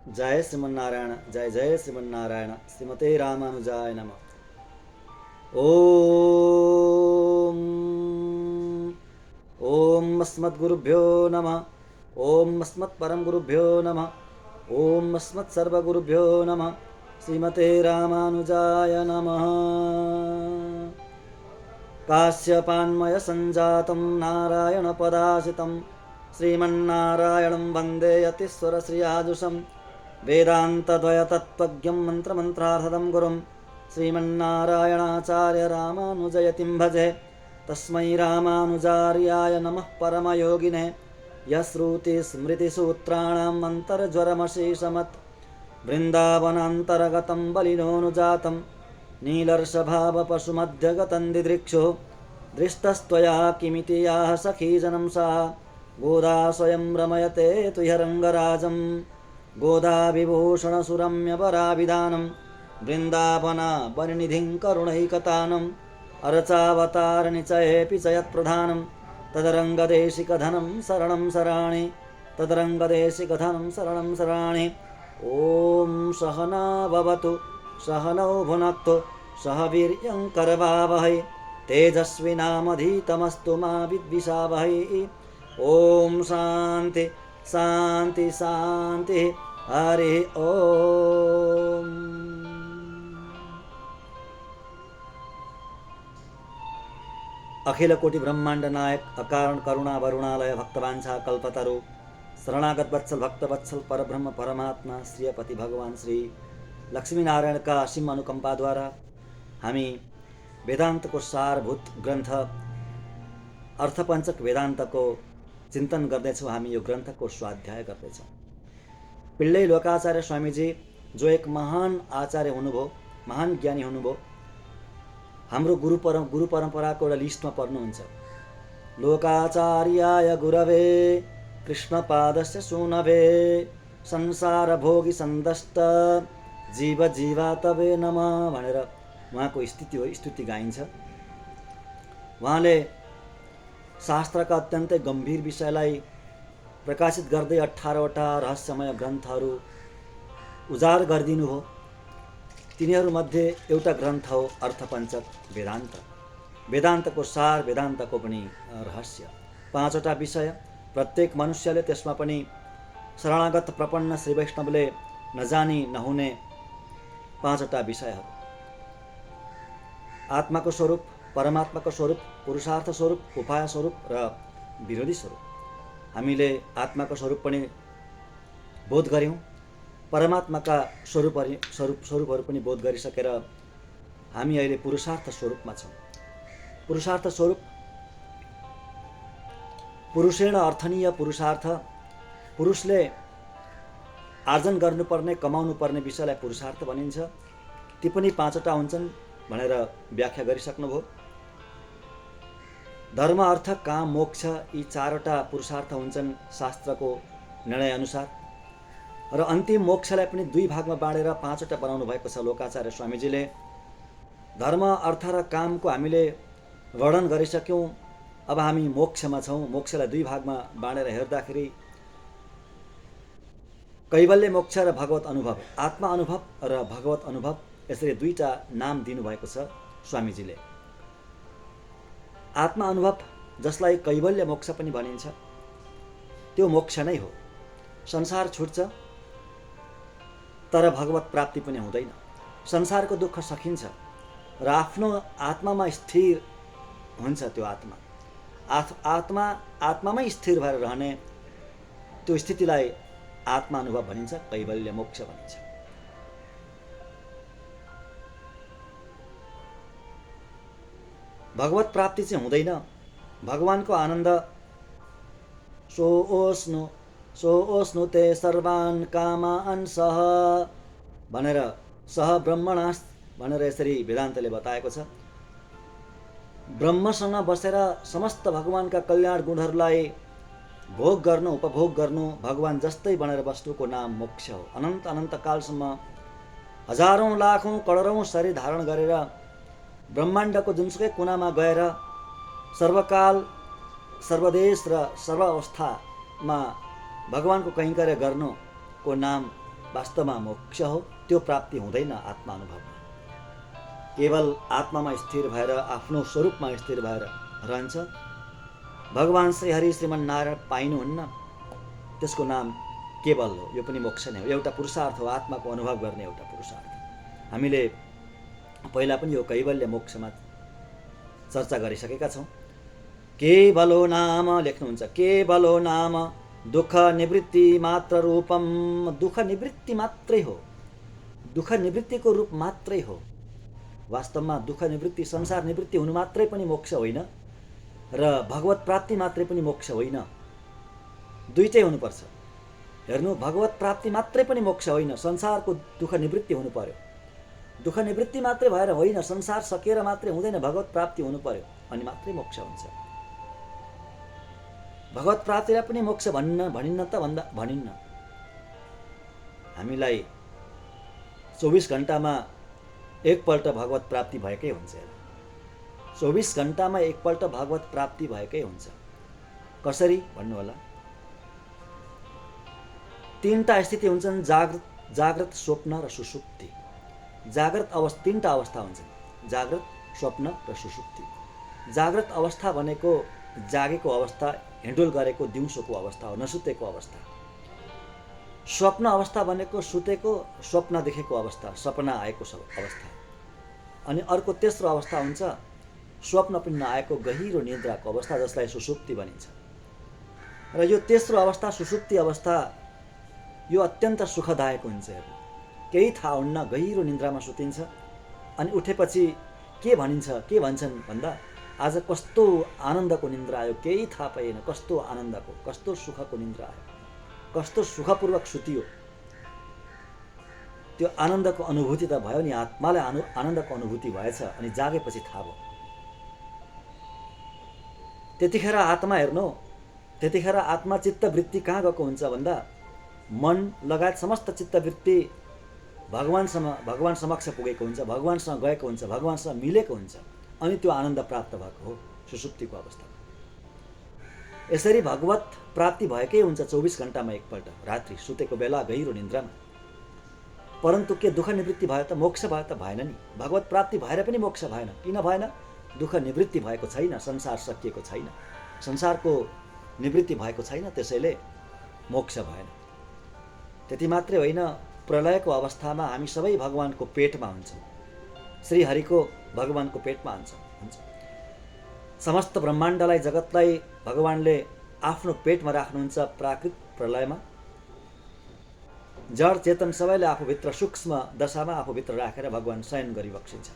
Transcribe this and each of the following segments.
जय श्रीमन्नारायण, जय जय श्रीमन्नारायण। श्रीमते रामानुजाय नमः। ओम ओम अस्मद्गुरुभ्यो नमः। ओम अस्मत्परमगुरुभ्यो नमः। ओम अस्मत्सर्वगुरुभ्यो नमः। श्रीमते रामानुजाय नमः। काश्यपान्मय संजातं नारायणपदाश्रितं श्रीमन्नारायणं वन्दे यतीश्वरश्रियाजुषं वेदान्तद्वयतत्त्वज्ञं मन्त्रमन्त्रार्थदं गुरुं श्रीमन्नारायणाचार्य रामानुजयतिं भजे। तस्मै रामानुजार्याय नमः परमयोगिने यश्रुतिस्मृतिसूत्राणाम् अन्तर्ज्वरमशेषमत् वृन्दावनान्तर्गतं बलिनोऽनुजातं नीलर्षभावपशुमध्यगतं दिदृक्षो दृष्टस्त्वया किमिति याः सखीजनं सा गोदा स्वयं रमयते तुह्यरङ्गराजं गोदा विभूषणसुरम्यपराभिधानं वृन्दावनावनिनिधिं करुणैकतानम् अर्चावतारनिचयेऽपि च यत्प्रधानं तदरङ्गदेशिकधनं शरणं शराणि तदरङ्गदेशिकधनं शरणं शराणि। ॐ सहना भवतु सहनौ भुनक्तु सह वीर्यं करवावहै तेजस्विनामधीतमस्तु मा विद्विषावहै। ॐ शान्ति शान्ति शान्ति। हरि ॐ। अखिल कोटि ब्रह्मांड नायक अकारण करुणा वरुणालय भक्तवांछा कल्पतरु शरणागत वत्सल भक्तवत्सल परब्रह्म परमात्मा श्रीपति भगवान श्री लक्ष्मीनारायण का असीम अनुकंपाद्वारा हामी वेदान्तको सारभूत ग्रन्थ अर्थपञ्चक वेदान्तको चिन्तन गर्दैछौँ। हामी यो ग्रन्थको स्वाध्याय गर्दैछौँ। पिल्लै लोकाचार्य स्वामीजी जो एक महान आचार्य हुनुभयो, महान ज्ञानी हुनुभयो, हाम्रो गुरु परम्पराको एउटा लिस्टमा पर्नुहुन्छ। लोकाचार्याय गुरवे कृष्णपादस्य सुनभे संसार भोगी सन्दष्ट जीव जीवातवे नमः भनेर उहाँको स्तुति गाइन्छ। उहाँले शास्त्रका अत्यन्तै गम्भीर विषयलाई प्रकाशित गर्दै 18वटा रहस्यमय ग्रन्थहरू उजागर गरिदिनु हो। तिनीहरूमध्ये एउटा ग्रन्थ हो अर्थपञ्चक वेदान्त। वेदान्तको सार, वेदान्तको पनि रहस्य। 5वटा विषय, प्रत्येक मनुष्यले त्यसमा पनि शरणागत प्रपन्न श्री वैष्णवले नजानी नहुने 5वटा विषयहरू। आत्माको स्वरूप, परमात्माको स्वरूप, पुरुषार्थ स्वरूप, उपाय स्वरूप र विरोधी स्वरूप। हामीले आत्माको स्वरूप पनि बोध गर्यौँ, परमात्माका स्वरूपहरू पनि बोध गरिसकेर हामी अहिले पुरुषार्थ स्वरूपमा छौँ। पुरुषार्थ स्वरूप, पुरुषेण अर्थनीय पुरुषार्थ, पुरुषले आर्जन गर्नुपर्ने, कमाउनुपर्ने विषयलाई पुरुषार्थ भनिन्छ। ती पनि 5वटा हुन्छन् भनेर व्याख्या गरिसक्नुभयो। धर्म, अर्थ, काम, मोक्ष यी 4वटा पुरुषार्थ हुन्छन् शास्त्रको निर्णय अनुसार। र अन्तिम मोक्षलाई पनि 2 भागमा बाँडेर 5वटा बनाउनु भएको छ लोकाचार्य स्वामीजीले। धर्म, अर्थ र कामको हामीले वर्णन गरिसक्यौँ। अब हामी मोक्षमा छौँ। मोक्षलाई 2 भागमा बाँडेर हेर्दाखेरि कैवल्य मोक्ष र भगवत अनुभव, आत्मा अनुभव र भगवत अनुभव, यसरी 2टा नाम दिनुभएको छ स्वामीजीले। आत्मा अनुभव, जसलाई कैवल्य मोक्ष पनि भनिन्छ, त्यो मोक्ष नै हो। संसार छुट्छ तर भगवत प्राप्ति पनि हुँदैन। संसारको दुःख सकिन्छ र आफ्नो आत्मामा स्थिर हुन्छ। त्यो आत्मामै स्थिर भएर रहने त्यो स्थितिलाई आत्मा अनुभव भनिन्छ, कैवल्य मोक्ष भनिन्छ। भगवत प्राप्ति चाहिँ हुँदैन। भगवानको आनन्द सोऽस्नु ते सर्वान् कामान् सह भनेर सह ब्रह्मणास् भनेर यसरी वेदान्तले बताएको छ। ब्रह्मसँग बसेर समस्त भगवानका कल्याण गुणहरूलाई भोग गर्नु, उपभोग गर्नु, भगवान जस्तै बनेर बस्नुको नाम मोक्ष हो। अनन्त अनन्त कालसम्म हजारौँ लाखौँ करोडौँ शरीर धारण गरेर ब्रह्माण्डको जुनसुकै कुनामा गएर सर्वकाल सर्वदेश र सर्वावस्थामा भगवानको कैङ्कर्य गर्नुको नाम वास्तवमा मोक्ष हो त्यो प्राप्ति हुँदैन आत्मानुभवमा। केवल आत्मामा स्थिर भएर आफ्नो स्वरूपमा स्थिर भएर रहन्छ। भगवान् श्रीहरि श्रीमन्नारायण पाइनुहुन्न, त्यसको नाम केवल हो। यो पनि मोक्ष नै हो, एउटा पुरुषार्थ हो, आत्माको अनुभव गर्ने एउटा पुरुषार्थ। हामीले पहिला पनि यो कैवल्य मोक्षमा चर्चा गरिसकेका छौँ। केवलो नाम लेख्नुहुन्छ, केवलो नाम दुःख निवृत्ति मात्र रूपम। दुःख निवृत्ति मात्रै हो, दुःख निवृत्तिको रूप मात्रै हो। वास्तवमा दुःख निवृत्ति, संसार निवृत्ति हुनु मात्रै पनि मोक्ष होइन र भगवत प्राप्ति मात्रै पनि मोक्ष होइन, दुईटै हुनुपर्छ। हेर्नु, भगवत प्राप्ति मात्रै पनि मोक्ष होइन, संसारको दुःख निवृत्ति हुनु पर्यो। दुःख निवृत्ति मात्रै भएर होइन, संसार सकेर मात्रै हुँदैन, भगवत प्राप्ति हुनु पर्यो, अनि मात्रै मोक्ष हुन्छ। भगवत प्राप्तिलाई पनि मोक्ष भनिन्न त भनिन्न। हामीलाई 24 घण्टामा एकपल्ट भगवत प्राप्ति भएकै हुन्छ। 24 घण्टामा एकपल्ट भगवत प्राप्ति भएकै हुन्छ। कसरी भन्नु होला? तीनटा स्थिति हुन्छन्, जाग्रत, स्वप्न र सुषुप्ति। जाग्रत अवस्था, तीनटा अवस्था हुन्छन्, जाग्रत, स्वप्न र सुषुप्ति। जाग्रत अवस्था भनेको जागेको अवस्था, हिँडुल गरेको दिउँसोको अवस्था हो, नसुतेको अवस्था। स्वप्न अवस्था भनेको सुतेको, स्वप्न देखेको अवस्था, सपना आएको अवस्था। अनि अर्को तेस्रो अवस्था हुन्छ स्वप्न पनि नआएको गहिरो निद्राको अवस्था, जसलाई सुषुप्ति भनिन्छ। र यो तेस्रो अवस्था, सुषुप्ति अवस्था, यो अत्यन्त सुखदायक हुन्छ। केही थाहा हुन्न, गहिरो निद्रामा सुतिन्छ, अनि उठेपछि के भन्छन् भन्दा आज कस्तो आनन्दको निन्द्रा आयो, केही थाहा पाएन, कस्तो आनन्दको, कस्तो सुखको निन्द्रा आयो, कस्तो सुखपूर्वक सुतियो। त्यो आनन्दको अनुभूति त भयो नि, आत्मालाई आनन्दको अनुभूति भएछ, अनि जागेपछि थाहा भयो। त्यतिखेर आत्मा हेर्नु, त्यतिखेर आत्मा चित्तवृत्ति कहाँ गएको हुन्छ भन्दा मन लगायत समस्त चित्तवृत्ति भगवान समक्ष पुगेको हुन्छ, भगवानसँग गएको हुन्छ, भगवानसँग मिलेको हुन्छ, अनि त्यो आनन्द प्राप्त भएको हो सुषुप्तिको अवस्था। यसरी भगवत प्राप्ति भएकै हुन्छ 24 घण्टामा एकपल्ट, रात्रि सुतेको बेला गहिरो निन्द्रामा। परन्तु के दुःख निवृत्ति भयो त, मोक्ष भयो त? भएन नि। भगवत प्राप्ति भएर पनि मोक्ष भएन। किन भएन? दुःख निवृत्ति भएको छैन, संसार सकिएको छैन, संसारको निवृत्ति भएको छैन, त्यसैले मोक्ष भएन। त्यति मात्रै होइन, प्रलयको अवस्थामा हामी सबै भगवानको पेटमा हुन्छौँ, श्रीहरिको भगवानको पेटमा हुन्छ। समस्त ब्रह्माण्डलाई, जगतलाई भगवानले आफ्नो पेटमा राख्नुहुन्छ प्राकृत प्रलयमा। जड चेतन सबैले आफूभित्र सूक्ष्म दशामा आफूभित्र राखेर भगवान शयन गरिबक्सिन्छ।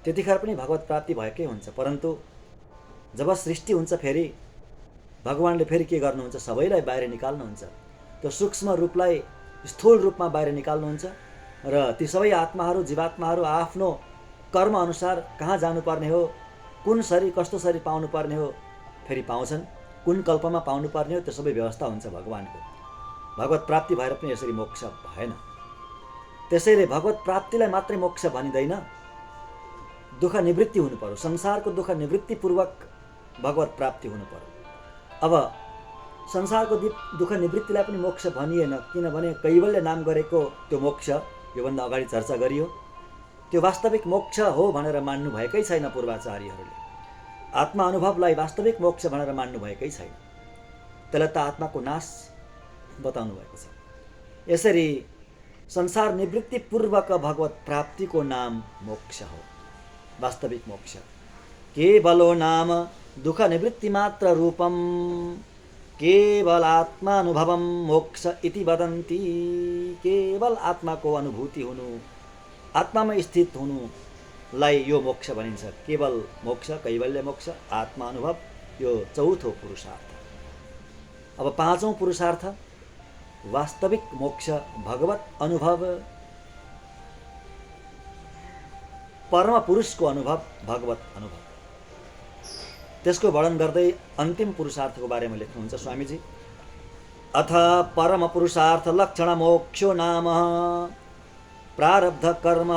त्यतिखेर पनि भगवत प्राप्ति भएकै हुन्छ। परन्तु जब सृष्टि हुन्छ, फेरि भगवानले फेरि के गर्नुहुन्छ? सबैलाई बाहिर निकाल्नुहुन्छ। त्यो सूक्ष्म रूपलाई स्थूल रूपमा बाहिर निकाल्नुहुन्छ र ती सबै आत्माहरू, जीवात्माहरू आफ्नो कर्म अनुसार कहाँ जानुपर्ने हो, कुन शरीर, कस्तो शरीर पाउनुपर्ने हो, फेरि पाउँछन्। कुन कल्पमा पाउनुपर्ने हो, त्यो सबै व्यवस्था हुन्छ भगवानको। भगवत प्राप्ति भएर पनि यसरी मोक्ष भएन। त्यसैले भगवत प्राप्तिलाई मात्रै मोक्ष भनिँदैन, दुःख निवृत्ति हुनु पर्यो, संसारको दुःख निवृत्तिपूर्वक भगवत प्राप्ति हुनु पर्यो। अब संसारको दुःख निवृत्तिलाई पनि मोक्ष भनिएन, किनभने कैवल्य नाम गरेको त्यो मोक्ष योभन्दा अगाडि चर्चा गरियो, त्यो वास्तविक मोक्ष हो भनेर मान्नु भएकै छैन पूर्वाचार्यहरूले। आत्मा अनुभवलाई वास्तविक मोक्ष भनेर मान्नु भएकै छैन, त्यसलाई त आत्माको नाश बताउनु भएको छ। यसरी संसार निवृत्तिपूर्वक भगवत प्राप्तिको नाम मोक्ष हो, वास्तविक मोक्ष। केवलो नाम दुःख निवृत्ति मात्र रूपम, केवल आत्मानुभवम मोक्ष इति वदन्ति। केवल आत्माको अनुभूति हुनु, आत्मामा स्थित हुनुलाई यो मोक्ष भनिन्छ। केवल मोक्ष, कैवल्य मोक्ष, आत्मा अनुभव, यो चौथो पुरुषार्थ। अब पाँचौं पुरुषार्थ वास्तविक मोक्ष, भगवत अनुभव, परम पुरुषको अनुभव, भगवत अनुभव। त्यसको वर्णन गर्दै अन्तिम पुरुषार्थको बारेमा लेख्नुहुन्छ स्वामीजी। अथ परम पुरुषार्थ लक्षण मोक्षो नाम प्रारब्ध कर्म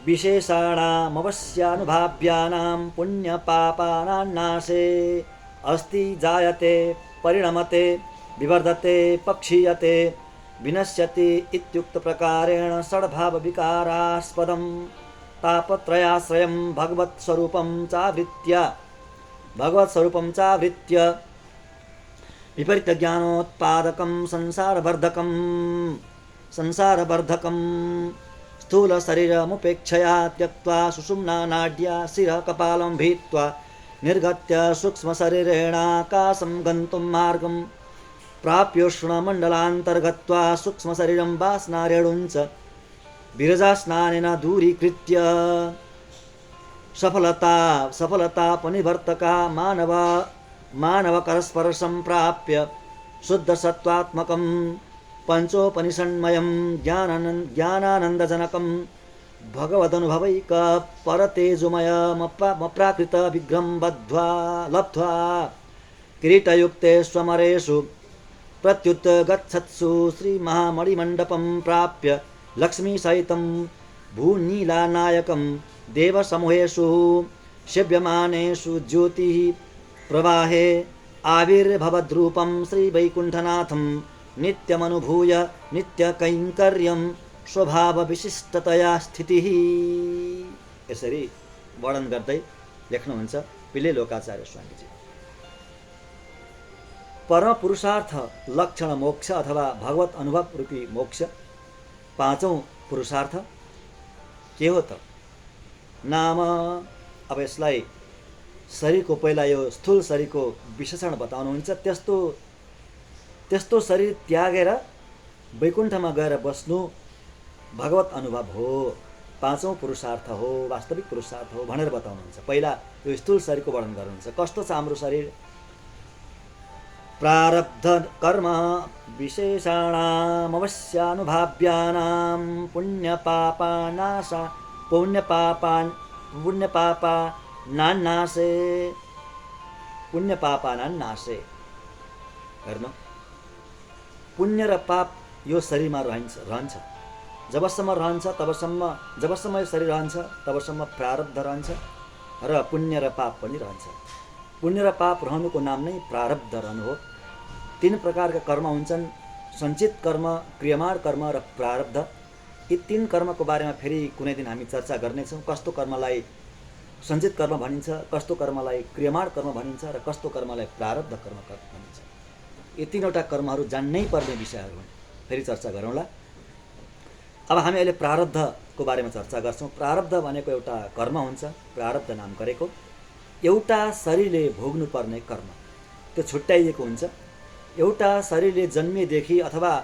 विशेषाणामवश्यानुभाव्यानां पुण्य पापानां नाशे अस्ति जायते परिणमते विवर्धते पक्षीयते विनश्यति इत्युक्तप्रकारेण षड्भावविकारास्पदं तापत्रयाश्रयं भगवत्स्वरूपं चावृत्य विपरीतज्ञानोत्पादकं संसारवर्धकं स्थूलशरीरमुपेक्षया त्यक्त्वा सुषुम्नानाड्या शिरकपालं भित्त्वा निर्गत्य सूक्ष्मशरीरेणाकाशं गन्तुं मार्गं प्राप्योष्णमण्डलान्तर्गत्वा सूक्ष्मशरीरं वासनारेणुञ्च विरजास्नानेन दूरीकृत्य सफलतापनिवर्तका मानवकरस्पर्शं प्राप्य शुद्धसत्त्वात्मकं पञ्चोपनिषण्मयं ज्ञानानन्दजनकं भगवदनुभवैकपरतेजोमयमप्राकृतविग्रहं लब्ध्वा किरीटयुक्ते स्वमरेषु प्रत्युत गच्छत्सु श्रीमहामणिमण्डपं प्राप्य लक्ष्मीसहितं भूनीलानायकं देवसमूहेषु सेव्यमानेषु ज्योतिः प्रवाहे आविर्भवद्रूपं श्रीवैकुण्ठनाथं नित्यमनुभूय नित्यकैङ्कर्यं स्वभावविशिष्टतया स्थितिः। यसरी वर्णन गर्दै लेख्नुहुन्छ पिले लोकाचार्य स्वामीजी। परम पुरुषार्थ लक्षण मोक्ष अथवा भगवत अनुभव रूपी मोक्ष पाँचौं पुरुषार्थ के हो त? नाम अब यसलाई शरीरको पहिला यो स्थूल शरीरको विशेषण बताउनुहुन्छ। त्यस्तो शरीर त्यागेर वैकुण्ठमा गएर बस्नु भगवत अनुभव हो, पाँचौं पुरुषार्थ हो, वास्तविक पुरुषार्थ हो भनेर बताउनुहुन्छ। पहिला यो स्थूल शरीरको वर्णन गर्नुहुन्छ। कस्तो छ हाम्रो शरीर? प्रारब्ध कर्म विशेषाणामवश्यानुभाव्यानां पुण्यपापानान्नाशे हेर्नु, पुण्य र पाप यो शरीरमा रहन्छ। जबसम्म रहन्छ जबसम्म यो शरीर रहन्छ तबसम्म प्रारब्ध रहन्छ र पुण्य र पाप पनि रहन्छ। पुण्य र पाप रहनुको नाम नै प्रारब्ध रहनु हो। तीन प्रकारका कर्म हुन्छन्: सञ्चित कर्म, क्रियमाण कर्म र प्रारब्ध। यी तीन कर्मको बारेमा फेरि कुनै दिन हामी चर्चा गर्नेछौँ। कस्तो कर्मलाई सञ्चित कर्म भनिन्छ, कस्तो कर्मलाई क्रियमाण कर्म भनिन्छ र कस्तो कर्मलाई प्रारब्ध कर्म भनिन्छ। यी तीनवटा कर्महरू जान्नै पर्ने विषयहरू हुन्। फेरि चर्चा गरौँला। अब हामी अहिले प्रारब्धको बारेमा चर्चा गर्छौँ। प्रारब्ध भनेको एउटा कर्म हुन्छ, प्रारब्ध नाम गरेको एउटा शरीरले भोग्नुपर्ने कर्म। त्यो छुट्याइएको हुन्छ। एउटा शरीरले जन्मिएदेखि अथवा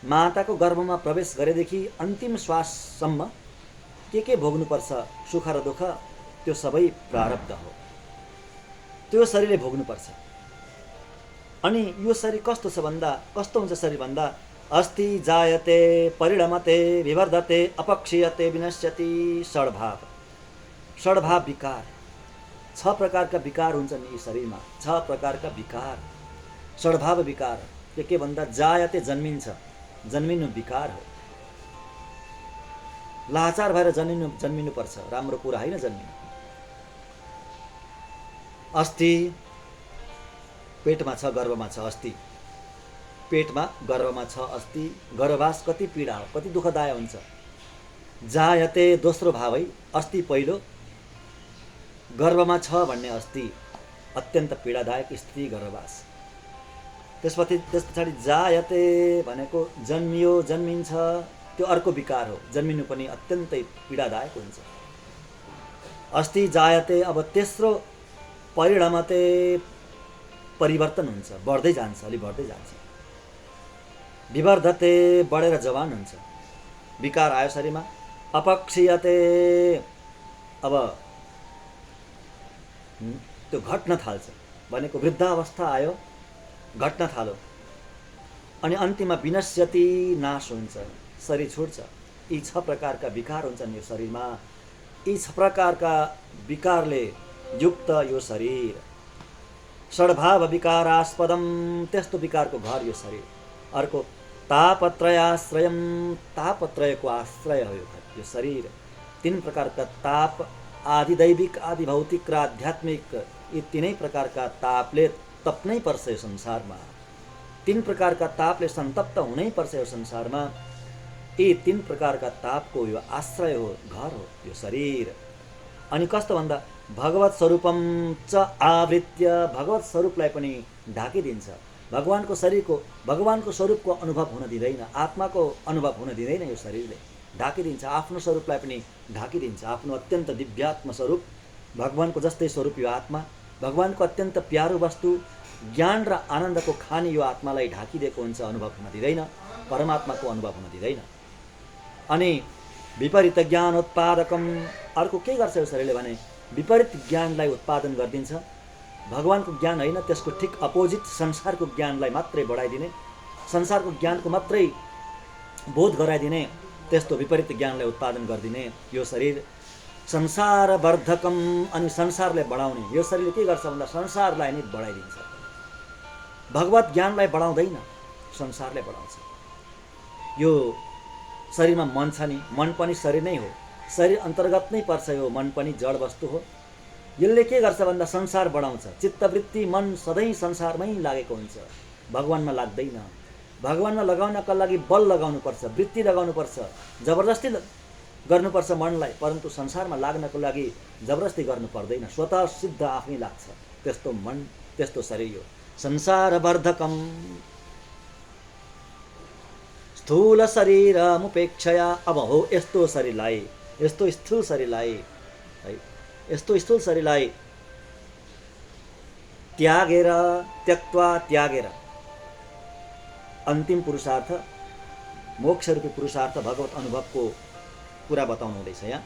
माताको गर्भमा प्रवेश गरेदेखि अन्तिम श्वाससम्म के भोग्नुपर्छ, सुख र दुःख, त्यो सबै प्रारब्ध हो। त्यो शरीरले भोग्नुपर्छ। अनि यो शरीर कस्तो हुन्छ शरीर भन्दा अस्ति जायते परिणमते विवर्धते अपक्षीयते विनश्यति षड्भाव विकार। 6 प्रकारका विकार हुन्छन् यी शरीरमा। 6 प्रकारका विकार, षड्भाव विकार। के भन्दा जायते जन्मिनु विकार हो। लाचार भएर जन्मिनु पर्छ, राम्रो कुरा होइन जन्मिनु। अस्ति पेटमा छ, गर्भमा छ, अस्ति पेटमा गर्भमा छ, अस्ति गर्भवास कति पीडा हो, कति दुःखदायक हुन्छ। जायते दोस्रो भाव है, अस्ति पहिलो, गर्भमा छ भन्ने अस्ति अत्यन्त पीडादायक स्थिति गर्भवास। त्यस पछाडि जायते भनेको जन्मिन्छ, त्यो अर्को विकार हो। जन्मिनु पनि अत्यन्तै पीडादायक हुन्छ। अस्ति जायते, अब तेस्रो परिणमते, परिवर्तन हुन्छ, बढ्दै जान्छ, अलि बढ्दै जान्छ। विवर्धते, बढेर जवान हुन्छ, विकार आयो शरीरमा। अपक्षीयते, अब त्यो घट्न थाल्छ, भनेको वृद्धावस्था आयो, घट्न थाल्यो। अनि अन्तिममा विनश्यति, नाश हुन्छ, शरीर छुट्छ। यी 6 प्रकारका विकार हुन्छन् यो शरीरमा। यी 6 प्रकारका विकारले युक्त यो शरीर षड्भाव विकारास्पदम, त्यस्तो विकारको घर यो शरीर। अर्को तापत्रयाश्रयम, तापत्रयको आश्रय हो यो शरीर। 3 प्रकारका ताप, आदि दैविक, आदि भौतिक र आध्यात्मिक, यी 3 प्रकारका तापले तप्नै पर्छ यो संसारमा। तीन प्रकारका तापले सन्तप्त हुनै पर्छ यो संसारमा। यी तीन प्रकारका तापको यो आश्रय हो, घर हो यो शरीर। अनि कस्तो भन्दा भगवत स्वरूपम च आवृत्य, भगवत स्वरूपलाई पनि ढाकिदिन्छ। भगवानको शरीरको, भगवानको स्वरूपको अनुभव हुन दिँदैन, आत्माको अनुभव हुन दिँदैन यो शरीरले, ढाकिदिन्छ। आफ्नो स्वरूपलाई पनि ढाकिदिन्छ। आफ्नो अत्यन्त दिव्यात्म स्वरूप, भगवानको जस्तै स्वरूप यो आत्मा, भगवानको अत्यन्त प्यारो वस्तु, ज्ञान र आनन्दको खानी यो आत्मालाई ढाकिदिएको हुन्छ, अनुभव हुन दिँदैन, परमात्माको अनुभव हुन दिँदैन। अनि विपरीत ज्ञान उत्पादकम, अर्को के गर्छ यो शरीरले भने विपरीत ज्ञानलाई उत्पादन गरिदिन्छ। भगवानको ज्ञान होइन, त्यसको ठिक अपोजिट संसारको ज्ञानलाई मात्रै बढाइदिने, संसारको ज्ञानको मात्रै बोध गराइदिने, त्यस्तो विपरीत ज्ञानलाई उत्पादन गरिदिने यो शरीर। संसार वर्धकम, अनि संसारलाई बढाउने यो शरीरले के गर्छ भन्दा संसारलाई नै बढाइदिन्छ। भगवत ज्ञानलाई बढाउँदैन, संसारलाई बढाउँछ। यो शरीरमा मन छ नि, मन पनि शरीर नै हो, शरीर अन्तर्गत नै पर्छ यो मन पनि, जड वस्तु हो। यसले के गर्छ भन्दा संसार बढाउँछ। चित्तवृत्ति मन सधैँ संसारमै लागेको हुन्छ, भगवानमा लाग्दैन। भगवानमा लगाउनका लागि बल लगाउनुपर्छ, वृत्ति लगाउनुपर्छ, जबरजस्ती गर्नुपर्छ मनलाई, परन्तु संसारमा लाग्नको लागि जबरजस्ती गर्नु पर्दैन, स्वतः सिद्ध आफै लाग्छ। त्यस्तो मन, त्यस्तो शरीर हो संसार वर्धकम। स्थूल शरीरमुपेक्षया, अब हो यस्तो शरीरलाई, यस्तो स्थूल शरीरलाई है, यस्तो स्थूल शरीरलाई त्यागेर, त्यक्त्वा त्यागेर, अन्तिम पुरुषार्थ मोक्षरूपी पुरुषार्थ भगवत अनुभवको कुरा बताउनु हुँदैछ यहाँ।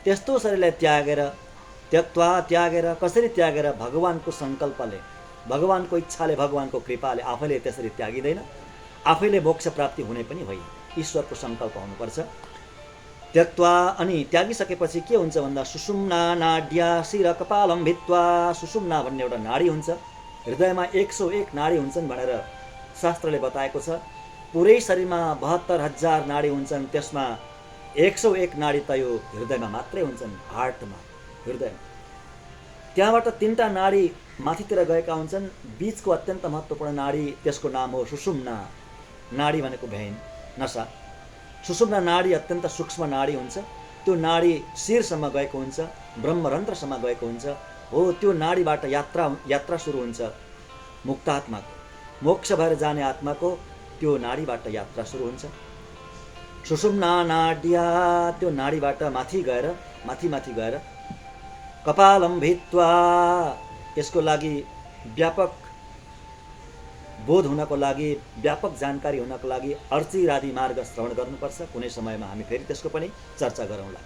त्यस्तो शरीरलाई त्यागेर, त्यक्त्वा त्यागेर, कसरी त्यागेर? भगवानको सङ्कल्पले, भगवानको इच्छाले, भगवानको कृपाले। आफैले त्यसरी त्यागिँदैन, आफैले मोक्ष प्राप्ति हुने पनि होइन, ईश्वरको सङ्कल्प हुनुपर्छ। त्यक्त्वा, अनि त्यागिसकेपछि के हुन्छ भन्दा सुषुम्ना नाड्या शिर कपालम भित्वा, सुषुम्ना भन्ने एउटा नाडी हुन्छ, हृदयमा 101 नाडी हुन्छन् भनेर शास्त्रले बताएको छ। पुरै शरीरमा 72,000 नाडी हुन्छन्, त्यसमा 101 नाडी त यो हृदयमा मात्रै हुन्छन्, हार्टमा, हृदयमा। त्यहाँबाट 3टा नाडी माथितिर गएका हुन्छन्। बीचको अत्यन्त महत्त्वपूर्ण नाडी, त्यसको नाम हो सुषुम्ना नाडी, भनेको भेन, नसा। सुषुम्ना नाडी अत्यन्त सूक्ष्म नाडी हुन्छ। त्यो नाडी शिरसम्म गएको हुन्छ, ब्रह्मरन्ध्रसम्म गएको हुन्छ। हो त्यो नाडीबाट यात्रा सुरु हुन्छ मुक्तात्माको, मोक्ष भएर जाने आत्माको त्यो नाडीबाट यात्रा सुरु हुन्छ। सुषुम्ना नाड्या, त्यो नाडीबाट माथि गएर, माथि गएर कपालम भित्वा, यसको लागि व्यापक बोध हुनको लागि, व्यापक जानकारी हुनको लागि अर्चिरादि मार्ग श्रवण गर्नुपर्छ। कुनै समयमा हामी फेरि त्यसको पनि चर्चा गरौँला।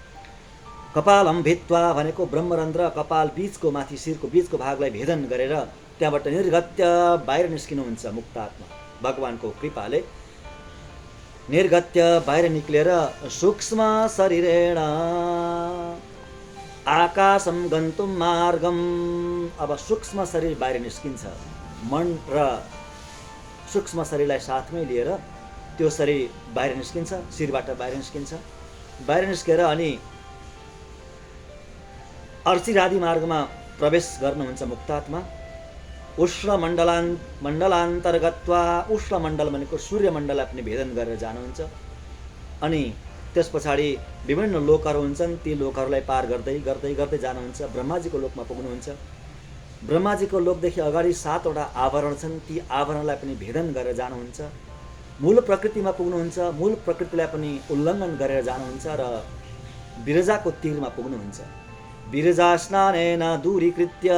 कपालम भित्वा भनेको ब्रह्मरन्ध्र, कपाल बीचको, माथि शिरको बीचको भागलाई भेदन गरेर त्यहाँबाट निर्गत्य बाहिर निस्किनुहुन्छ मुक्तात्मा। भगवानको कृपाले निर्गत्य बाहिर निक्लेर सूक्ष्म शरीरेण आकाशम गन्तुम मार्गम, अब सूक्ष्म शरीर बाहिर निस्किन्छ। मन र सूक्ष्म शरीरलाई साथमै लिएर त्यो शरीर बाहिर निस्किन्छ, शिरबाट बाहिर निस्किन्छ। बाहिर निस्केर अनि अर्चिरादि मार्गमा प्रवेश गर्नुहुन्छ मुक्तात्मा। उष्ण मण्डलान्तर्गत्वा, उष्ण मण्डल भनेको सूर्यमण्डललाई पनि भेदन गरेर जानुहुन्छ। अनि त्यस पछाडि विभिन्न लोकहरू हुन्छन्, ती लोकहरूलाई पार गर्दै गर्दै गर्दै जानुहुन्छ, ब्रह्माजीको लोकमा पुग्नुहुन्छ। ब्रह्माजीको लोकदेखि अगाडि 7वटा आवरण छन्, ती आवरणलाई पनि भेदन गरेर जानुहुन्छ। मूल प्रकृतिमा पुग्नुहुन्छ, मूल प्रकृतिलाई पनि उल्लङ्घन गरेर जानुहुन्छ र विरजाको तीरमा पुग्नुहुन्छ। विरजा स्नानेन दूरीकृत्य,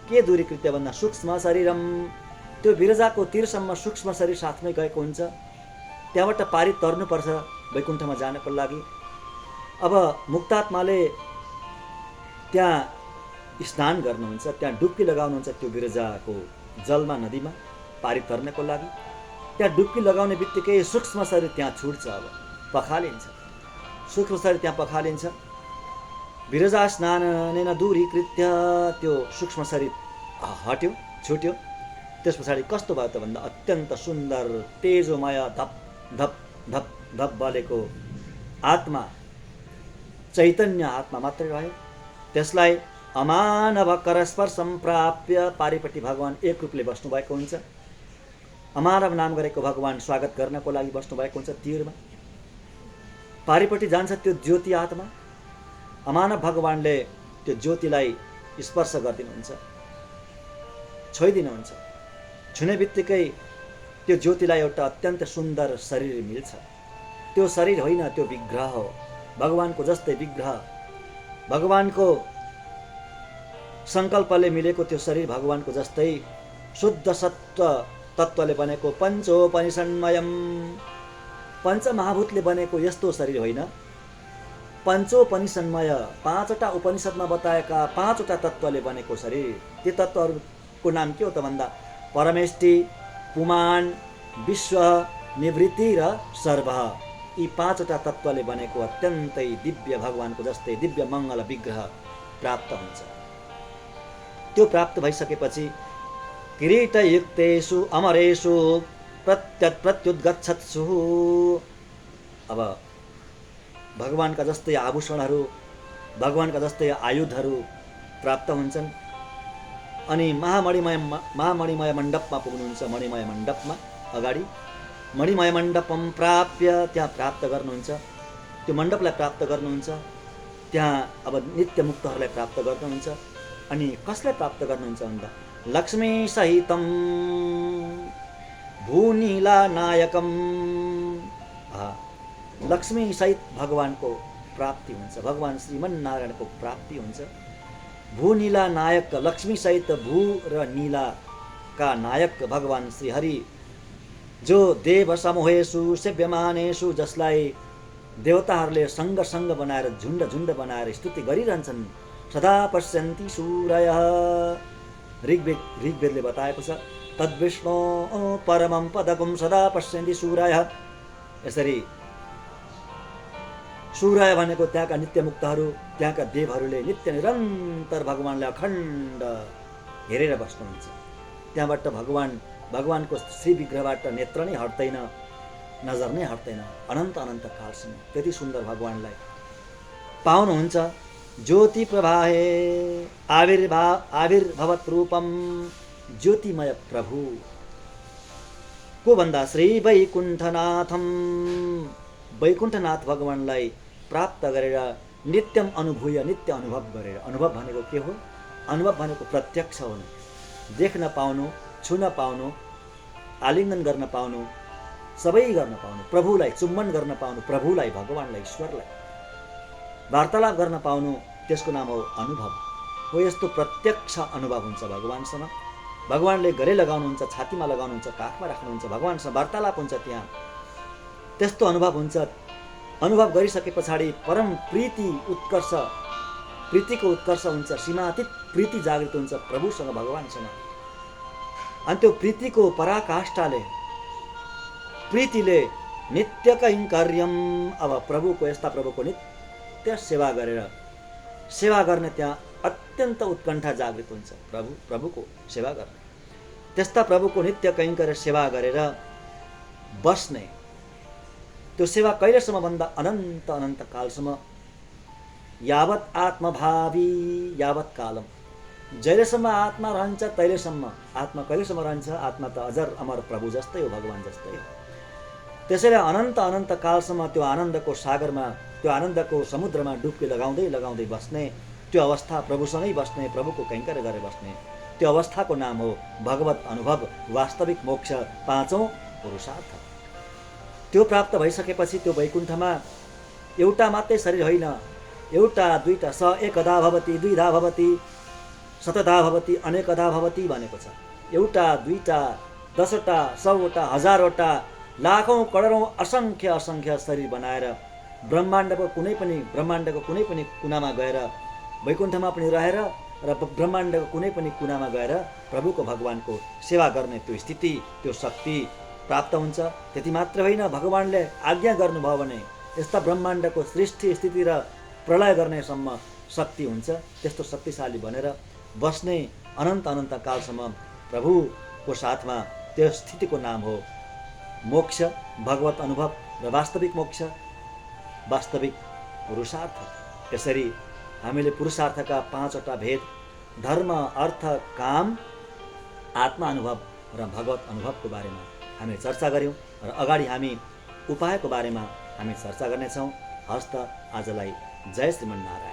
के दूरीकृत्य भन्दा सूक्ष्म शरीरम, त्यो विरजाको तीरसम्म सूक्ष्म शरीर साथमै गएको हुन्छ। त्यहाँबाट पारी तर्नुपर्छ वैकुण्ठमा जानको लागि। अब मुक्तात्माले त्यहाँ स्नान गर्नुहुन्छ, त्यहाँ डुब्की लगाउनुहुन्छ त्यो विरजाको जलमा, नदीमा पारी तर्नको लागि। त्यहाँ डुब्की लगाउने बित्तिकै सूक्ष्म शरीर त्यहाँ छुट्छ, अब पखालिन्छ, सूक्ष्म शरीर त्यहाँ पखालिन्छ। विरजा स्नानेन दूरीकृत्य, त्यो सूक्ष्म शरीर हट्यो, छुट्यो। त्यस पछाडि कस्तो भयो त भन्दा अत्यन्त सुन्दर तेजोमय धप धप धप धप बलेको आत्मा, चैतन्य आत्मा मात्रै रह्यो। त्यसलाई अमानव करस्पर्शम प्राप्य, पारिपट्टि भगवान एक रूपले बस्नुभएको हुन्छ। अमानव नाम गरेको भगवान स्वागत गर्नको लागि बस्नुभएको हुन्छ तीरमा। पारिपट्टि जान्छ त्यो ज्योति आत्मा, अमानव भगवानले त्यो ज्योतिलाई स्पर्श गरिदिनुहुन्छ, छोइदिनुहुन्छ। छुने बित्तिकै त्यो ज्योतिलाई एउटा अत्यन्त सुन्दर शरीर मिल्छ। त्यो शरीर होइन, त्यो विग्रह हो, भगवानको जस्तै विग्रह। भगवानको सङ्कल्पले मिलेको त्यो शरीर भगवानको जस्तै शुद्ध सत्व तत्त्वले बनेको पञ्चोपनिषन्मयम, पञ्चमहाभूतले बनेको यस्तो शरीर होइन। पञ्चोपनिषन्मय, 5वटा उपनिषदमा बताएका 5वटा तत्त्वले बनेको शरीर। ती तत्त्वहरूको नाम के हो त भन्दा परमेष्टि, पुमान, विश्व, निवृत्ति र सर्व। यी 5वटा तत्त्वले बनेको अत्यन्तै दिव्य भगवानको जस्तै दिव्य मङ्गल विग्रह प्राप्त हुन्छ। त्यो प्राप्त भइसकेपछि किरीटयुक्तेषु अमरेषु प्रत्युद्गच्छत्सु, अब भगवानका जस्तै आभूषणहरू, भगवानका जस्तै आयुधहरू प्राप्त हुन्छन्। अनि महामणिमय मण्डपमा पुग्नुहुन्छ। मणिमय मण्डपमा अगाडि मणिमय मण्डपम प्राप्य, त्यहाँ प्राप्त गर्नुहुन्छ, त्यो मण्डपलाई प्राप्त गर्नुहुन्छ। त्यहाँ अब नित्य मुक्तहरूलाई प्राप्त गर्नुहुन्छ। अनि कसलाई प्राप्त गर्नुहुन्छ भन्दा लक्ष्मी सहितम भूनीला नायकम, लक्ष्मी सहित भगवानको प्राप्ति हुन्छ, भगवान श्रीमन्नारायणको प्राप्ति हुन्छ। भूनीला नायक, लक्ष्मी सहित भू र नीलाका नायक भगवान श्रीहरि, जो देव समूहेषु सेव्यमानेषु, जसलाई देवताहरूले सँग बनाएर झुण्ड झुण्ड बनाएर स्तुति गरिरहन्छन्। सदा पश्यन्ति सूरयः, ऋग्वेदले बताएको छ तद्विष्णु परमं पदकं सदा पश्यन्ति सूरयः। यसरी सूर्य भनेको त्यहाँका नित्यमुक्तहरू, त्यहाँका देवहरूले नित्य निरन्तर भगवानलाई अखण्ड हेरेर बस्नुहुन्छ। त्यहाँबाट भगवानको श्री विग्रहबाट नेत्र नै हट्दैन, नजर नै हट्दैन अनन्त अनन्त कालसम्म। त्यति सुन्दर भगवानलाई पाउनुहुन्छ। ज्योति प्रभाहे आविर्भवत रूपम, ज्योतिमय प्रभु को भन्दा श्री वैकुण्ठनाथम, वैकुण्ठनाथ भगवानलाई प्राप्त गरेर नित्यम अनुभूय, नित्य अनुभव गरेर। अनुभव भनेको के हो? अनुभव भनेको प्रत्यक्ष हुनु, देख्न पाउनु, छुन पाउनु, आलिङ्गन गर्न पाउनु, सबै गर्न पाउनु, प्रभुलाई चुम्बन गर्न पाउनु, प्रभुलाई, भगवानलाई, ईश्वरलाई वार्तालाप गर्न पाउनु, त्यसको नाम हो अनुभव हो। यस्तो प्रत्यक्ष अनुभव हुन्छ भगवानसँग। भगवानले गले लगाउनुहुन्छ, छातीमा लगाउनुहुन्छ, काखमा राख्नुहुन्छ, भगवानसँग वार्तालाप हुन्छ त्यहाँ। त्यस्तो अनुभव हुन्छ। अनुभव गरिसके पछाडि परम प्रीति उत्कर्ष, प्रीतिको उत्कर्ष हुन्छ, सीमातीत प्रीति जागृत हुन्छ प्रभुसँग, भगवानसँग। अनि त्यो प्रीतिको पराकाष्ठाले, प्रीतिले नित्य कैङ्कर्यम, अब प्रभुको, यस्ता प्रभुको नित्य सेवा गरेर, सेवा गर्ने त्यहाँ अत्यन्त उत्कण्ठा जागृत हुन्छ प्रभुको सेवा गर्ने। त्यस्ता प्रभुको नित्य कैङ्कर्य सेवा गरेर बस्ने, त्यो सेवा कहिलेसम्म भन्दा अनन्त अनन्त कालसम्म। यावत् आत्मभावी यावत् कालम, जहिलेसम्म आत्मा रहन्छ तहिलेसम्म। आत्मा कहिलेसम्म रहन्छ? आत्मा त अजर अमर प्रभु जस्तै हो, भगवान जस्तै हो। त्यसैले अनन्त अनन्त कालसम्म त्यो आनन्दको सागरमा, त्यो आनन्दको समुद्रमा डुब्की लगाउँदै लगाउँदै बस्ने, त्यो अवस्था प्रभुसँगै बस्ने, प्रभुको कैङ्कर्य गरेर बस्ने, त्यो अवस्थाको नाम हो भगवत अनुभव, वास्तविक मोक्ष, 5औं पुरुषार्थ। त्यो प्राप्त भइसकेपछि त्यो वैकुण्ठमा एउटा मात्रै शरीर होइन, एउटा दुईटा, स एकधा भवति द्विधा भवति शतधा भवति अनेकधा भवति भनेको छ। एउटा दुईटा, 10वटा, 100वटा, 1000वटा, लाखौँ करोडौँ असङ्ख्य असङ्ख्य शरीर बनाएर ब्रह्माण्डको कुनै पनि कुनामा गएर, वैकुण्ठमा पनि रहेर र ब्रह्माण्डको कुनै पनि कुनामा गएर प्रभुको, भगवानको सेवा गर्ने त्यो स्थिति, त्यो शक्ति प्राप्त हुन्छ। त्यति मात्र होइन, भगवानले आज्ञा गर्नुभयो भने यस्ता ब्रह्माण्डको सृष्टि, स्थिति र प्रलय गर्नेसम्म शक्ति हुन्छ। त्यस्तो शक्तिशाली बनेर बस्ने अनन्त अनन्त कालसम्म प्रभुको साथमा, त्यो स्थितिको नाम हो मोक्ष, भगवत अनुभव र वास्तविक मोक्ष, वास्तविक पुरुषार्थ। यसरी हामीले पुरुषार्थका 5वटा भेद, धर्म, अर्थ, काम, आत्मा अनुभव र भगवत अनुभवको बारेमा हामी चर्चा गऱ्यौँ र अगाडि हामी उपायको बारेमा हामी चर्चा गर्नेछौँ। हस्त आजलाई जय श्रीमन्नारायण।